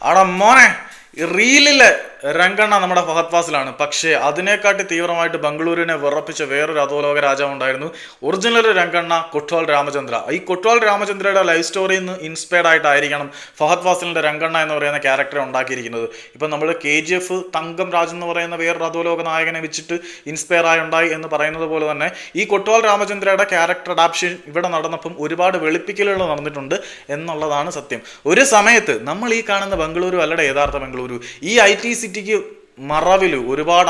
ആടാ മോനെ, റീലിലെ രംഗണ്ണ നമ്മുടെ ഫഹദ് ഫാസിലാണ്. പക്ഷേ അതിനെക്കാട്ടി തീവ്രമായിട്ട് ബംഗളൂരുവിനെ വിറപ്പിച്ച വേറൊരു അധോലോക രാജാവ് ഉണ്ടായിരുന്നു. ഒറിജിനൽ രംഗണ്ണ കൊട്വാൾ രാമചന്ദ്ര. ഈ കൊട്വാൾ രാമചന്ദ്രയുടെ ലൈഫ് സ്റ്റോറിയിൽ നിന്ന് ഇൻസ്പയർഡ് ആയിട്ടായിരിക്കണം ഫഹദ് ഫാസിലിന്റെ രംഗണ്ണ എന്ന് പറയുന്ന ക്യാരക്ടറെ ഉണ്ടാക്കിയിരിക്കുന്നത്. ഇപ്പം നമ്മൾ KGF തങ്കം രാജ് എന്ന് പറയുന്ന വേറൊരു അധോലോക നായകനെ വെച്ചിട്ട് ഇൻസ്പയർ ആയി ഉണ്ടായി എന്ന് പറയുന്നത് പോലെ തന്നെ ഈ കൊട്വാൾ രാമചന്ദ്രയുടെ ക്യാരക്ടർ അഡാപ്ഷൻ ഇവിടെ നടന്നപ്പം ഒരുപാട് വെളുപ്പിക്കലുകൾ നടന്നിട്ടുണ്ട് എന്നുള്ളതാണ് സത്യം. ഒരു സമയത്ത് നമ്മൾ ഈ കാണുന്ന ബംഗളൂരു അല്ലടെ യഥാർത്ഥ ബംഗളൂരു, ഈ IT സിറ്റിക്ക് മറവില് ഒരുപാട്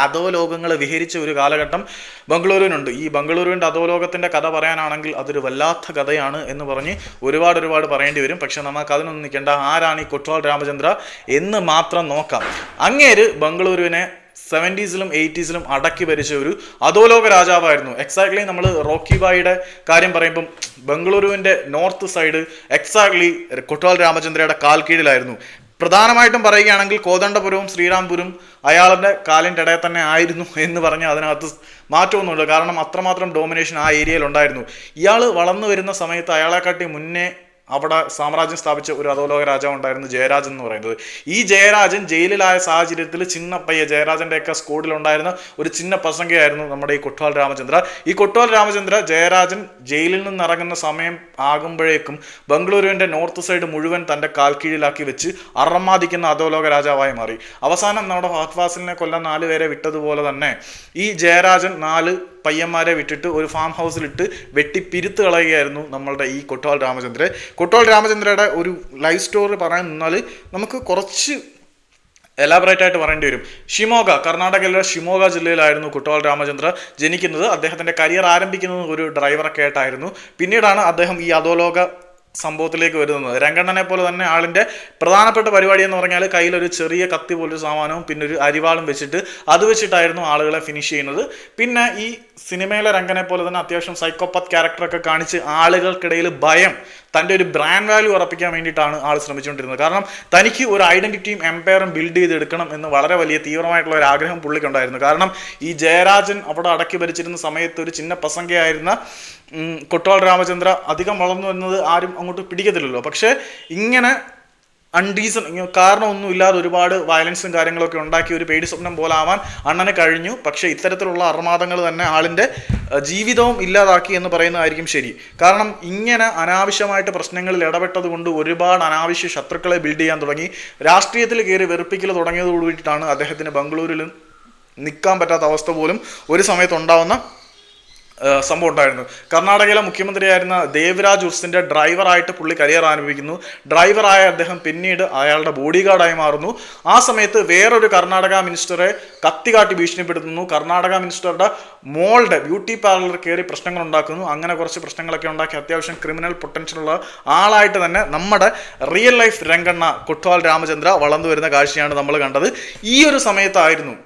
അധോലോകങ്ങൾ വിഹരിച്ച ഒരു കാലഘട്ടം ബംഗളൂരുവിനുണ്ട്. ഈ ബംഗളൂരുവിൻ്റെ അധോലോകത്തിൻ്റെ കഥ പറയാനാണെങ്കിൽ അതൊരു വല്ലാത്ത കഥയാണ് എന്ന് പറഞ്ഞ് ഒരുപാട് പറയേണ്ടി വരും. പക്ഷെ നമുക്ക് അതിനൊന്നും നിൽക്കേണ്ട. ആരാണ് ഈ കൊട്വാൾ രാമചന്ദ്ര എന്ന് മാത്രം നോക്കാം. അങ്ങേര് ബംഗളൂരുവിനെ 70s-ലും 80s-ലും അടക്കി ഭരിച്ച ഒരു അധോലോക രാജാവായിരുന്നു. എക്സാക്ട്ലി നമ്മൾ റോക്കി ബായിയുടെ കാര്യം പറയുമ്പം ബംഗളൂരുവിൻ്റെ നോർത്ത് സൈഡ് എക്സാക്ട്ലി കൊട്വാൾ രാമചന്ദ്രയുടെ കാൽ കീഴിലായിരുന്നു. പ്രധാനമായിട്ടും പറയുകയാണെങ്കിൽ കോദണ്ഡപുരവും ശ്രീരാംപുരം അയാളുടെ കാലിൻ്റെ ഇടയിൽ തന്നെ ആയിരുന്നു എന്ന് പറഞ്ഞാൽ അതിനകത്ത് മാറ്റമൊന്നുമില്ല. കാരണം അത്രമാത്രം ഡോമിനേഷൻ ആ ഏരിയയിൽ ഉണ്ടായിരുന്നു. ഇയാൾ വളർന്നു വരുന്ന സമയത്ത് അയാളെക്കാട്ടി മുന്നേ അവിടെ സാമ്രാജ്യം സ്ഥാപിച്ച ഒരു അധോലോക രാജാവ് ഉണ്ടായിരുന്നു, ജയരാജൻ എന്ന് പറയുന്നത്. ഈ ജയരാജൻ ജയിലിലായ സാഹചര്യത്തിൽ ചിന്ന പയ്യ ജയരാജൻ്റെയൊക്കെ സ്കോഡിലുണ്ടായിരുന്ന ഒരു ചിന്ന പ്രസംഗയായിരുന്നു നമ്മുടെ ഈ കൊട്വാൾ രാമചന്ദ്ര. ഈ കൊട്വാൾ രാമചന്ദ്ര ജയരാജൻ ജയിലിൽ നിന്ന് ഇറങ്ങുന്ന സമയം ആകുമ്പോഴേക്കും ബംഗളൂരുവിൻ്റെ നോർത്ത് സൈഡ് മുഴുവൻ തൻ്റെ കാൽ കീഴിലാക്കി വെച്ച് അറമാദിക്കുന്ന അധോലോക രാജാവായി മാറി. അവസാനം നമ്മുടെ ഫഹദ് ഫാസിലിനെ കൊല്ലാൻ 4 പേരെ വിട്ടതുപോലെ തന്നെ ഈ ജയരാജൻ 4 പയ്യന്മാരെ വിട്ടിട്ട് ഒരു ഫാം ഹൗസിലിട്ട് വെട്ടി പിരുത്ത് കളയുകയായിരുന്നു നമ്മളുടെ ഈ കൊട്വാൾ രാമചന്ദ്രൻ. കൊട്വാൾ രാമചന്ദ്രയുടെ ഒരു ലൈഫ് സ്റ്റോറി പറയാൻ നിന്നാൽ നമുക്ക് കുറച്ച് എലാബറേറ്റ് ആയിട്ട് പറയേണ്ടി വരും. കർണാടകയിലെ ഷിമോഗ ജില്ലയിലായിരുന്നു കൊട്വാൾ രാമചന്ദ്ര ജനിക്കുന്നത്. അദ്ദേഹത്തിൻ്റെ കരിയർ ആരംഭിക്കുന്നത് ഒരു ഡ്രൈവറൊക്കെ ആയിട്ടായിരുന്നു. പിന്നീടാണ് അദ്ദേഹം ഈ അധോലോക സംഭവത്തിലേക്ക് വരുന്നത്. രംഗണ്ണനെ പോലെ തന്നെ ആളിൻ്റെ പ്രധാനപ്പെട്ട പരിപാടി എന്ന് പറഞ്ഞാൽ കയ്യിലൊരു ചെറിയ കത്തി പോലൊരു സാമാനവും പിന്നെ ഒരു അരിവാളും വെച്ചിട്ട് അത് വെച്ചിട്ടായിരുന്നു ആളുകളെ ഫിനിഷ് ചെയ്യുന്നത്. പിന്നെ ഈ സിനിമയിലെ രംഗനെ പോലെ തന്നെ അത്യാവശ്യം സൈക്കോപാത്ത് ക്യാരക്ടറൊക്കെ കാണിച്ച് ആളുകൾക്കിടയിൽ ഭയം, തൻ്റെ ഒരു ബ്രാൻഡ് വാല്യൂ ഉറപ്പിക്കാൻ വേണ്ടിയിട്ടാണ് ആൾ ശ്രമിച്ചുകൊണ്ടിരുന്നത്. കാരണം തനിക്ക് ഒരു ഐഡൻറ്റിറ്റിയും എംപയറും ബിൽഡ് ചെയ്തെടുക്കണം എന്ന് വളരെ വലിയ തീവ്രമായിട്ടുള്ള ഒരു ആഗ്രഹം പുള്ളിക്കുണ്ടായിരുന്നു. കാരണം ഈ ജയരാജൻ അവിടെ അടക്കി ഭരിച്ചിരുന്ന സമയത്ത് ഒരു ചിന്ന പ്രസംഗയായിരുന്ന കൊട്വാൾ രാമചന്ദ്ര അധികം വളർന്നു എന്നത് ആരും അങ്ങോട്ട് പിടിക്കത്തില്ലല്ലോ. പക്ഷേ ഇങ്ങനെ അൺറീസൺ കാരണമൊന്നും ഇല്ലാതെ ഒരുപാട് വയലൻസും കാര്യങ്ങളൊക്കെ ഉണ്ടാക്കി ഒരു പേടി സ്വപ്നം പോലെ ആവാൻ അണ്ണന് കഴിഞ്ഞു. പക്ഷേ ഇത്തരത്തിലുള്ള അർമാദങ്ങൾ തന്നെ ആളിൻ്റെ ജീവിതവും ഇല്ലാതാക്കി എന്ന് പറയുന്നതായിരിക്കും ശരി. കാരണം ഇങ്ങനെ അനാവശ്യമായിട്ട് പ്രശ്നങ്ങളിൽ ഇടപെട്ടത് കൊണ്ട് ഒരുപാട് അനാവശ്യ ശത്രുക്കളെ ബിൽഡ് ചെയ്യാൻ തുടങ്ങി. രാഷ്ട്രീയത്തിൽ കയറി വെറുപ്പിക്കൽ തുടങ്ങിയതോട് കൂടിയിട്ടാണ് അദ്ദേഹത്തിന് ബംഗളൂരിൽ നിൽക്കാൻ പറ്റാത്ത അവസ്ഥ പോലും ഒരു സമയത്ത് ഉണ്ടാവുന്ന സംഭവം ഉണ്ടായിരുന്നു. കർണാടകയിലെ മുഖ്യമന്ത്രിയായിരുന്ന ദേവരാജ് ഉർസിൻ്റെ ഡ്രൈവറായിട്ട് പുള്ളി കരിയർ ആരംഭിക്കുന്നു. ഡ്രൈവറായ അദ്ദേഹം പിന്നീട് അയാളുടെ ബോഡി ഗാർഡായി മാറുന്നു. ആ സമയത്ത് വേറൊരു കർണാടക മിനിസ്റ്ററെ കത്തികാട്ടി ഭീഷണിപ്പെടുത്തുന്നു. കർണാടക മിനിസ്റ്ററുടെ മോളുടെ ബ്യൂട്ടി പാർലർ കയറി പ്രശ്നങ്ങൾ ഉണ്ടാക്കുന്നു. അങ്ങനെ കുറച്ച് പ്രശ്നങ്ങളൊക്കെ ഉണ്ടാക്കി അത്യാവശ്യം ക്രിമിനൽ പൊട്ടൻഷ്യലുള്ള ആളായിട്ട് തന്നെ നമ്മുടെ റിയൽ ലൈഫ് രംഗണ്ണ കൊട്വാൾ രാമചന്ദ്ര വളർന്നു വരുന്ന കാഴ്ചയാണ് നമ്മൾ കണ്ടത്. ഈ ഒരു സമയത്തായിരുന്നു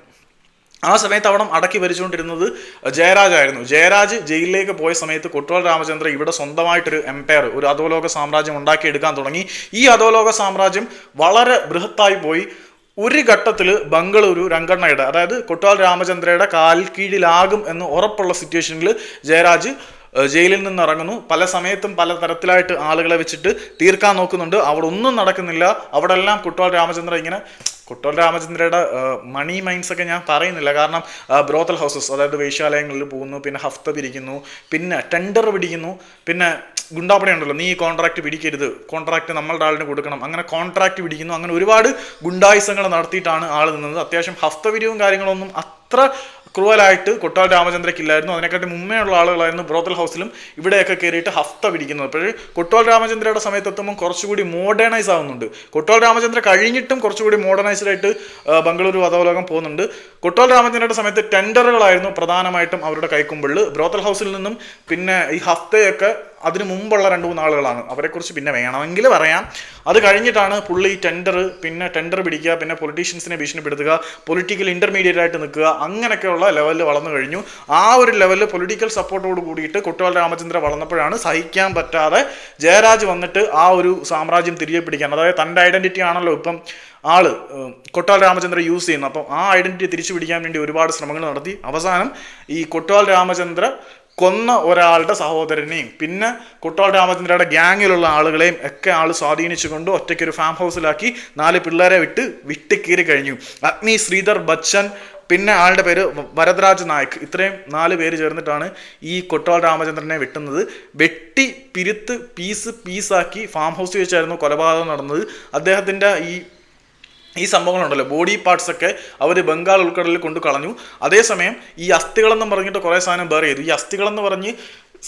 ആ സമയത്ത് അവിടെ അടക്കി ഭരിച്ചുകൊണ്ടിരുന്നത് ജയരാജായിരുന്നു. ജയരാജ് ജയിലിലേക്ക് പോയ സമയത്ത് കൊട്വാൾ രാമചന്ദ്ര ഇവിടെ സ്വന്തമായിട്ടൊരു എംപയർ, ഒരു അധോലോക സാമ്രാജ്യം ഉണ്ടാക്കിയെടുക്കാൻ തുടങ്ങി. ഈ അധോലോക സാമ്രാജ്യം വളരെ ബൃഹത്തായി പോയി. ഒരു ഘട്ടത്തിൽ ബംഗളൂരു രംഗണ്ണയുടെ, അതായത് കൊട്വാൾ രാമചന്ദ്രയുടെ കാൽ കീഴിലാകും എന്ന് ഉറപ്പുള്ള സിറ്റുവേഷനിൽ ജയരാജ് ജയിലിൽ നിന്ന് ഇറങ്ങുന്നു. പല സമയത്തും പല തരത്തിലായിട്ട് ആളുകളെ വെച്ചിട്ട് തീർക്കാൻ നോക്കുന്നുണ്ട്. അവിടെ ഒന്നും നടക്കുന്നില്ല. അവിടെ എല്ലാം കൊട്വാൾ രാമചന്ദ്രയുടെ മണി മൈൻസ് ഒക്കെ ഞാൻ പറയുന്നില്ല. കാരണം ബ്രോത്തൽ ഹൗസസ്, അതായത് വേശ്യാലയങ്ങളിൽ പോകുന്നു, പിന്നെ ഹഫ്ത പിരിക്കുന്നു, പിന്നെ ടെൻഡർ പിടിക്കുന്നു, പിന്നെ ഗുണ്ടാപ്പണി ഉണ്ടല്ലോ, നീ കോൺട്രാക്ട് പിടിക്കരുത്, കോൺട്രാക്ട് നമ്മളുടെ ആളിന് കൊടുക്കണം, അങ്ങനെ കോൺട്രാക്ട് പിടിക്കുന്നു. അങ്ങനെ ഒരുപാട് ഗുണ്ടായുസങ്ങൾ നടത്തിയിട്ടാണ് ആൾ നിന്നത്. അത്യാവശ്യം ഹഫ്ത പിരിവും കാര്യങ്ങളൊന്നും അത്ര ക്രൂവലായിട്ട് കൊട്വാൾ രാമചന്ദ്രയ്ക്കില്ലായിരുന്നു. അതിനെക്കാട്ടി മുമ്പേ ഉള്ള ആളുകളായിരുന്നു ബ്രോത്തൽ ഹൗസിലും ഇവിടെയൊക്കെ കയറിയിട്ട് ഹഫ്ത പിടിക്കുന്നത്. പക്ഷേ കൊട്വാൾ രാമചന്ദ്രയുടെ സമയത്ത് എത്തുമ്പോൾ കുറച്ചുകൂടി മോഡേണൈസ് ആവുന്നുണ്ട്. കൊട്വാൾ രാമചന്ദ്ര കഴിഞ്ഞിട്ടും കുറച്ചുകൂടി മോഡേണൈസ്ഡ് ആയിട്ട് ബംഗളൂരു അധോലോകം പോകുന്നുണ്ട്. കൊട്വാൾ രാമചന്ദ്രയുടെ സമയത്ത് ടെൻഡറുകളായിരുന്നു പ്രധാനമായിട്ടും അവരുടെ കൈക്കുമ്പിളിൽ. ബ്രോത്തൽ ഹൗസിൽ നിന്നും പിന്നെ ഈ ഹഫ്തയൊക്കെ അതിന് മുമ്പുള്ള 2-3 ആളുകളാണ്. അവരെക്കുറിച്ച് പിന്നെ വേണമെങ്കിൽ പറയാം. അത് കഴിഞ്ഞിട്ടാണ് പുള്ളി പിന്നെ ടെൻഡർ പിടിക്കുക, പിന്നെ പൊളിറ്റീഷ്യൻസിനെ ഭീഷണിപ്പെടുത്തുക, പൊളിറ്റിക്കൽ ഇൻ്റർമീഡിയറ്റ് ആയിട്ട് നിൽക്കുക, അങ്ങനെയൊക്കെയുള്ള ലെവലിൽ വളർന്നു കഴിഞ്ഞു. ആ ഒരു ലെവലിൽ പൊളിറ്റിക്കൽ സപ്പോർട്ടോട് കൂടിയിട്ട് കൊട്വാൾ രാമചന്ദ്ര വളർന്നപ്പോഴാണ് സഹിക്കാൻ പറ്റാതെ ജയരാജ് വന്നിട്ട് ആ ഒരു സാമ്രാജ്യം തിരികെ പിടിക്കാൻ, അതായത് തൻ്റെ ഐഡൻറ്റിറ്റി ആണല്ലോ ഇപ്പം കൊട്വാൾ രാമചന്ദ്ര യൂസ് ചെയ്യുന്നു. അപ്പം ആ ഐഡൻറ്റിറ്റി തിരിച്ചു പിടിക്കാൻ വേണ്ടി ഒരുപാട് ശ്രമങ്ങൾ നടത്തി. അവസാനം ഈ കൊട്വാൾ രാമചന്ദ്ര കൊന്ന ഒരാളുടെ സഹോദരനെയും പിന്നെ കുട്ടോൾ രാമചന്ദ്രയുടെ ഗ്യാങ്ങിലുള്ള ആളുകളെയും ഒക്കെ ആൾ സ്വാധീനിച്ചുകൊണ്ട് ഒറ്റയ്ക്ക് ഒരു ഫാം ഹൗസിലാക്കി 4 പിള്ളേരെ വിട്ട് കഴിഞ്ഞു. അഗ്നി, ശ്രീധർ ബച്ചൻ, പിന്നെ ആളുടെ പേര് വരദരാജ് നായക്. ഇത്രയും 4 പേര് ചേർന്നിട്ടാണ് ഈ കൊട്ടോൾ രാമചന്ദ്രനെ വെട്ടുന്നത്. വെട്ടി പിരുത്ത് പീസാക്കി ഫാം ഹൗസിൽ വെച്ചായിരുന്നു കൊലപാതകം നടന്നത്. അദ്ദേഹത്തിൻ്റെ ഈ സംഭവങ്ങളുണ്ടല്ലോ, ബോഡി പാർട്സ് ഒക്കെ അവർ ബംഗാൾ ഉൾക്കടലിൽ കൊണ്ട് കളഞ്ഞു. അതേസമയം ഈ അസ്ഥികളെന്ന് പറഞ്ഞിട്ട് കുറേ സാധനം ബേർ ചെയ്തു. ഈ അസ്ഥികളെന്ന് പറഞ്ഞ്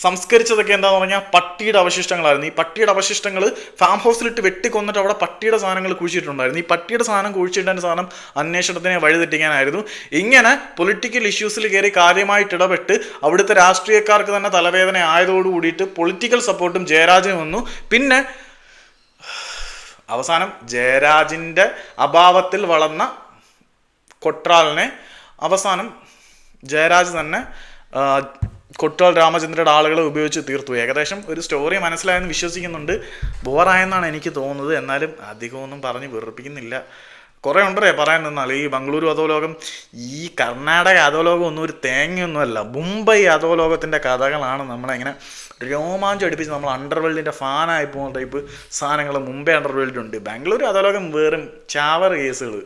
സംസ്കരിച്ചതൊക്കെ എന്താണെന്ന് പറഞ്ഞാൽ പട്ടിയുടെ അവശിഷ്ടങ്ങളായിരുന്നു. ഈ പട്ടിയുടെ അവശിഷ്ടങ്ങൾ ഫാം ഹൗസിലിട്ട് വെട്ടിക്കൊന്നിട്ട് അവിടെ പട്ടിയുടെ സാധനങ്ങൾ കുഴിച്ചിട്ടുണ്ടായിരുന്നു. ഈ പട്ടിയുടെ സാധനം കുഴിച്ചിട്ടതിൻ്റെ സാധനം അന്വേഷണത്തിനെ വഴിതെറ്റിക്കാനായിരുന്നു. ഇങ്ങനെ പൊളിറ്റിക്കൽ ഇഷ്യൂസിൽ കയറി കാര്യമായിട്ട് ഇടപെട്ട് അവിടുത്തെ രാഷ്ട്രീയക്കാർക്ക് തന്നെ തലവേദന ആയതോടു കൂടിയിട്ട് പൊളിറ്റിക്കൽ സപ്പോർട്ടും ജയരാജന് വന്നു. പിന്നെ അവസാനം ജയരാജിൻ്റെ അഭാവത്തിൽ വളർന്ന കൊട്രാലിനെ അവസാനം ജയരാജ് തന്നെ കൊട്ടോൾ രാമചന്ദ്രയുടെ ആളുകളെ ഉപയോഗിച്ച് തീർത്തു. ഏകദേശം ഒരു സ്റ്റോറി മനസ്സിലായെന്ന് വിശ്വസിക്കുന്നുണ്ട്. ബോറായെന്നാണ് എനിക്ക് തോന്നുന്നത്. എന്നാലും അധികമൊന്നും പറഞ്ഞ് വെറുപ്പിക്കുന്നില്ല. കുറേ ഉണ്ടേ പറയാൻ നിന്നാൽ. ഈ ബംഗളൂരു അധോലോകം, ഈ കർണാടക അധോലോകം ഒന്നും ഒരു തേങ്ങയൊന്നുമല്ല. മുംബൈ അധോലോകത്തിൻ്റെ കഥകളാണ് നമ്മളെങ്ങനെ രോമാഞ്ചം അടുപ്പിച്ച് നമ്മൾ അണ്ടർവേൾഡിൻ്റെ ഫാനായി പോകുന്ന ടൈപ്പ് സാധനങ്ങൾ മുംബൈ അണ്ടർവേൾഡുണ്ട്. ബാംഗ്ലൂർ അധോലോകം വെറും ചാവർ കേസുകൾ.